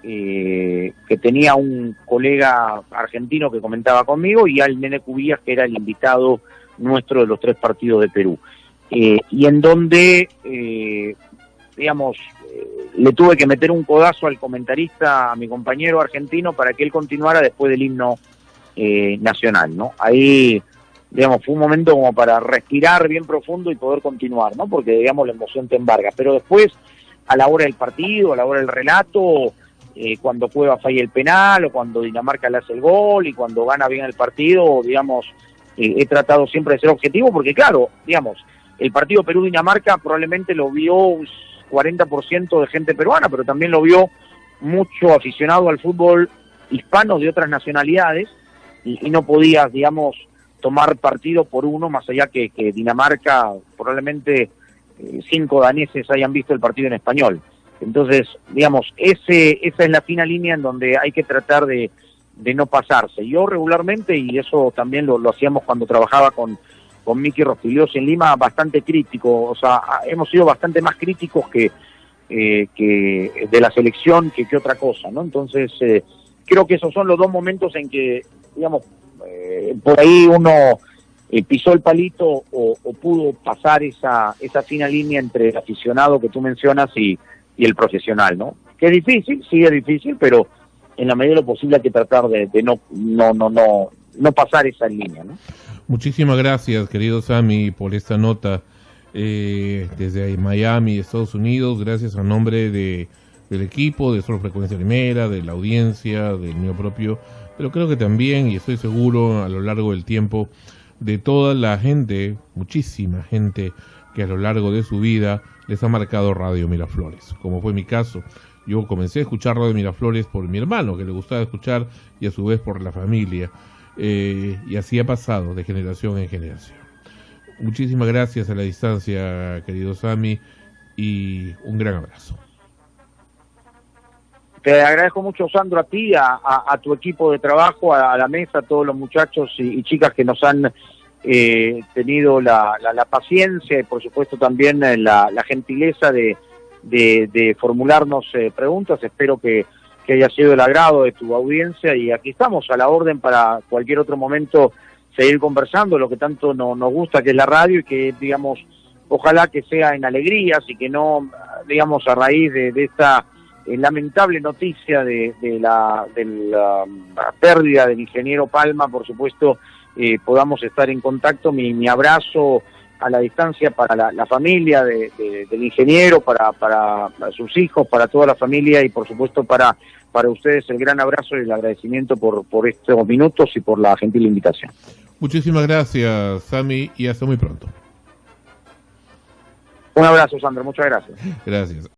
que tenía un colega argentino que comentaba conmigo y al Nene Cubillas, que era el invitado nuestro de los 3 partidos de Perú, y en donde digamos, le tuve que meter un codazo al comentarista, a mi compañero argentino, para que él continuara después del himno nacional, ¿no? Ahí, digamos, fue un momento como para respirar bien profundo y poder continuar, ¿no? Porque, digamos, la emoción te embarga. Pero después, a la hora del partido, a la hora del relato, cuando Cueva falla el penal, o cuando Dinamarca le hace el gol, y cuando gana bien el partido, digamos, he tratado siempre de ser objetivo, porque claro, digamos, el partido Perú-Dinamarca probablemente lo vio un 40% de gente peruana, pero también lo vio mucho aficionado al fútbol hispano de otras nacionalidades, y no podías, digamos, tomar partido por uno, más allá que Dinamarca, probablemente 5 daneses hayan visto el partido en español. Entonces, digamos, esa es la fina línea en donde hay que tratar de no pasarse. Yo regularmente, y eso también lo hacíamos cuando trabajaba con Miki Rospigliosi en Lima, bastante crítico, o sea, hemos sido bastante más críticos que de la selección que otra cosa, ¿no? Entonces, creo que esos son los dos momentos en que, digamos, por ahí uno pisó el palito o pudo pasar esa fina línea entre el aficionado que tú mencionas y el profesional, ¿no? Que es difícil, sí es difícil, pero en la medida de lo posible hay que tratar de no pasar esa línea, ¿no? Muchísimas gracias, querido Sammy, por esta nota desde Miami, Estados Unidos. Gracias a nombre del equipo, de Solo Frecuencia Primera, de la audiencia, del mío propio, pero creo que también, y estoy seguro, a lo largo del tiempo, de toda la gente, muchísima gente, que a lo largo de su vida les ha marcado Radio Miraflores, como fue mi caso. Yo comencé a escuchar Radio Miraflores por mi hermano, que le gustaba escuchar, y a su vez por la familia. Y así ha pasado de generación en generación. Muchísimas gracias a la distancia, querido Sammy, y un gran abrazo. Te agradezco mucho, Sandro, a ti, a tu equipo de trabajo, a la mesa, a todos los muchachos y chicas que nos han tenido la paciencia y por supuesto también la gentileza de formularnos preguntas. Espero que haya sido el agrado de tu audiencia, y aquí estamos a la orden para cualquier otro momento seguir conversando lo que tanto nos gusta, que es la radio, y que, digamos, ojalá que sea en alegrías y que no, digamos, a raíz de esta lamentable noticia de la pérdida del ingeniero Palma, por supuesto, podamos estar en contacto. Mi abrazo a la distancia para la familia del ingeniero, para sus hijos, para toda la familia, y por supuesto para ustedes el gran abrazo y el agradecimiento por estos minutos y por la gentil invitación. Muchísimas gracias, Sammy, y hasta muy pronto. Un abrazo, Sandro, muchas gracias. Gracias.